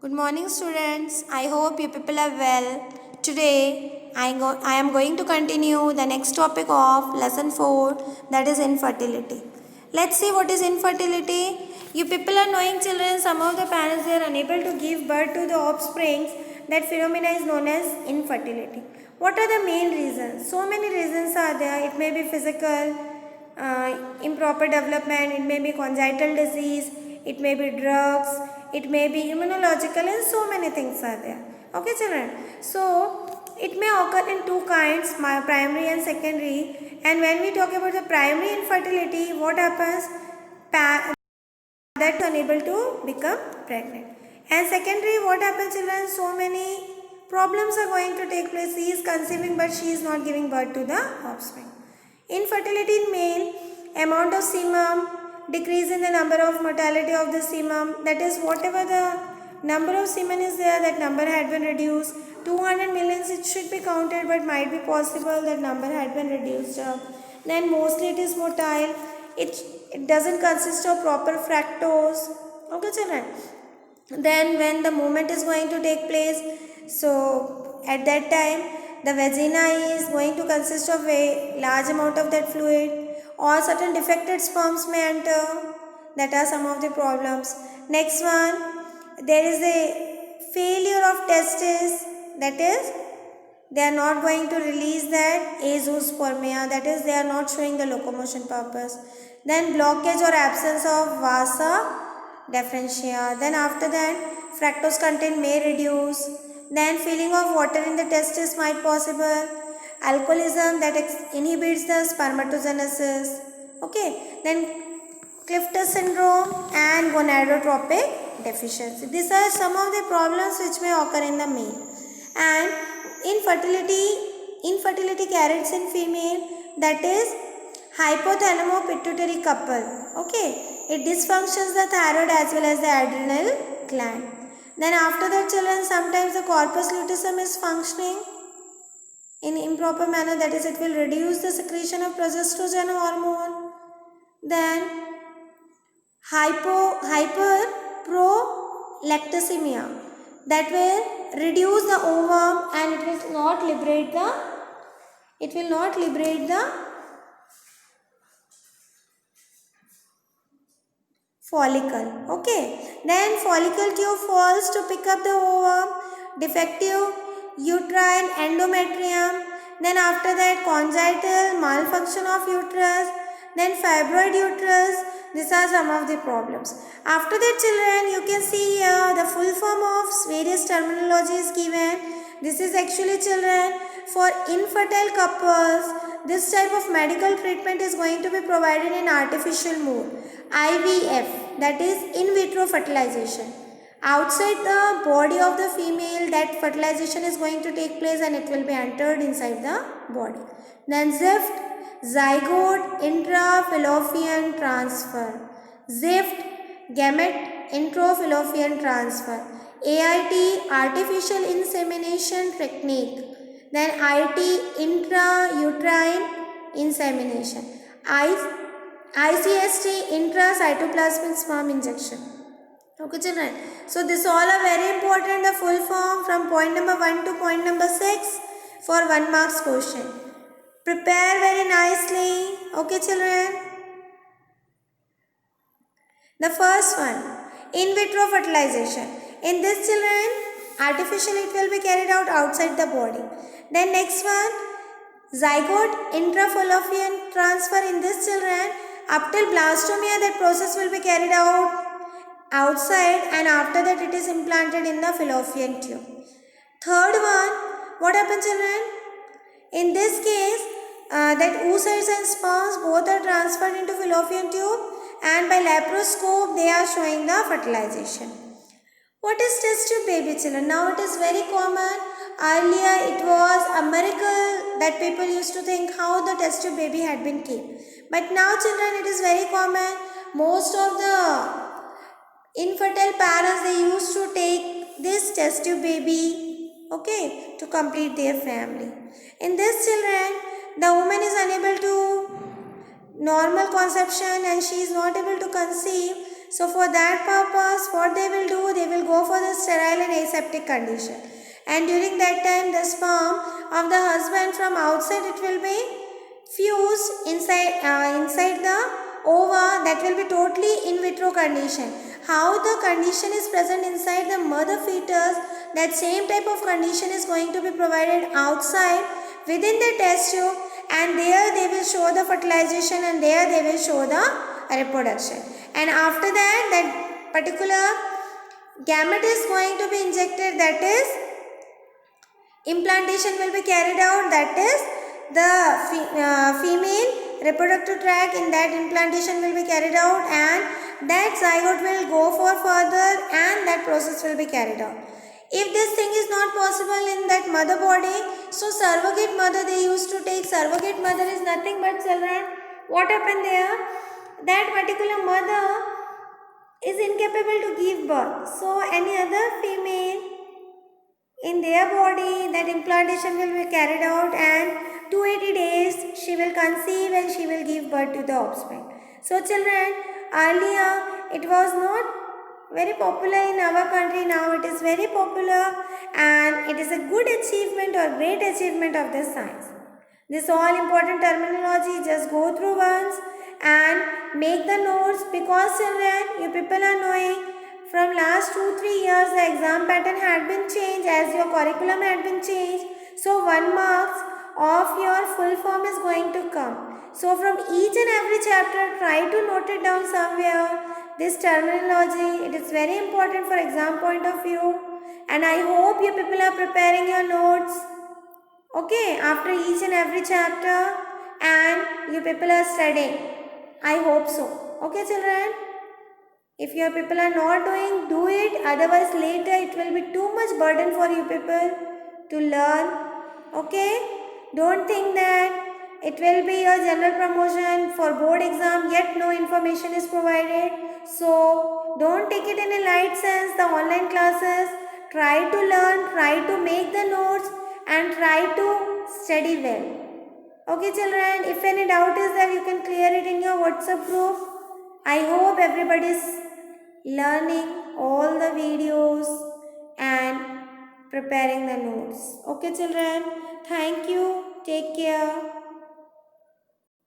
Good morning, students. I hope you people are well. Today, I am going to continue the next topic of lesson 4, that is infertility. Let's see what is infertility. You people are knowing, children, some of the parents they are unable to give birth to the offsprings. That phenomena is known as infertility. What are the main reasons? So many reasons are there. It may be physical, improper development, it may be congenital disease, it may be drugs, it may be immunological, and so many things are there. Okay, children. So it may occur in two kinds, primary and secondary. And when we talk about the primary infertility, what happens? That is unable to become pregnant. And secondary, what happens, children? So many problems are going to take place. He is conceiving but she is not giving birth to the offspring. Infertility in male, amount of semen, decrease in the number of mortality of the semen, that is whatever the number of semen is there, that number had been reduced. 200 millions it should be counted, but might be possible that number had been reduced. Then mostly it is motile. It doesn't consist of proper fructose. Okay, children. Then when the movement is going to take place, so at that time the vagina is going to consist of a large amount of that fluid, or certain defected sperms may enter. That are some of the problems. Next one, there is a failure of testes, that is they are not going to release that azoospermia, that is they are not showing the locomotion purpose. Then blockage or absence of vasa deferentia. Then after that, fructose content may reduce. Then filling of water in the testis might possible. Alcoholism that inhibits the spermatogenesis. Okay. Then Clifton syndrome and gonadotropic deficiency. These are some of the problems which may occur in the male. And infertility carries in female, that is hypothalamo-pituitary couple. Okay. It dysfunctions the thyroid as well as the adrenal gland. Then after that, children, sometimes the corpus luteum is functioning in improper manner, that is it will reduce the secretion of progesterone hormone. Then hyperprolactinemia, that will reduce the ovum and it will not liberate the follicle. Okay. Then follicle tube falls to pick up the ovum, defective uterine endometrium. Then after that, congenital malfunction of uterus. Then fibroid uterus. These are some of the problems. After that, children, you can see here the full form of various terminology is given. This is actually, children, for infertile couples. This type of medical treatment is going to be provided in artificial mode. IVF, that is in vitro fertilization. Outside the body of the female, that fertilization is going to take place and it will be entered inside the body. Then ZIFT, zygote intrafallopian transfer. ZIFT, gamete intrafallopian transfer. AIT, artificial insemination technique. Then IT, intrauterine insemination. ICST, intracytoplasmic sperm injection. Okay, children. So this all are very important, the full form from point number 1 to point number 6 for 1 marks question. Prepare very nicely. Okay, children. The first one, in vitro fertilization. In this, children, artificially it will be carried out outside the body. Then next one, zygote intrafallopian transfer. In this, children, up till blastomia that process will be carried out outside, and after that it is implanted in the fallopian tube. Third one, what happens, children? In this case, that oocytes and sperms both are transferred into fallopian tube, and by laparoscope they are showing the fertilization. What is test tube baby, children? Now it is very common. Earlier it was a miracle that people used to think how the test tube baby had been kept. But now, children, it is very common. Most of the infertile parents, they used to take this test tube baby, okay, to complete their family. In this, children, the woman is unable to normal conception and she is not able to conceive. So for that purpose, what they will do, they will go for the sterile and aseptic condition. And during that time, the sperm of the husband from outside, it will be fused inside the ova. That will be totally in vitro condition. How the condition is present inside the mother fetus, that same type of condition is going to be provided outside within the test tube, and there they will show the fertilization and there they will show the reproduction. And after that, that particular gamete is going to be injected, that is implantation will be carried out, that is the female reproductive tract in that implantation will be carried out, and that zygote will go for further and that process will be carried out. If this thing is not possible in that mother body, so surrogate mother they used to take. Surrogate mother is nothing but, children, what happened there, that particular mother is incapable to give birth, so any other female in their body, that implantation will be carried out, and 280 days she will conceive and she will give birth to the offspring. So children, earlier it was not very popular in our country, now it is very popular, and it is a good achievement or great achievement of the science. This all important terminology just go through once and make the notes, because children, you people are knowing from last 2-3 years the exam pattern had been changed as your curriculum had been changed. So 1 marks of your full form is going to come. So from each and every chapter, try to note it down somewhere. This terminology, it is very important for exam point of view. And I hope you people are preparing your notes, okay, after each and every chapter, and you people are studying. I hope so. Okay children? If your people are not doing, do it. Otherwise later it will be too much burden for you people to learn. Okay? Don't think that it will be a general promotion for board exam, yet no information is provided. So don't take it in a light sense, the online classes. Try to learn, try to make the notes, and try to study well. Okay children, if any doubt is there, you can clear it in your WhatsApp group. I hope everybody is learning all the videos and preparing the notes. Okay children, thank you, take care.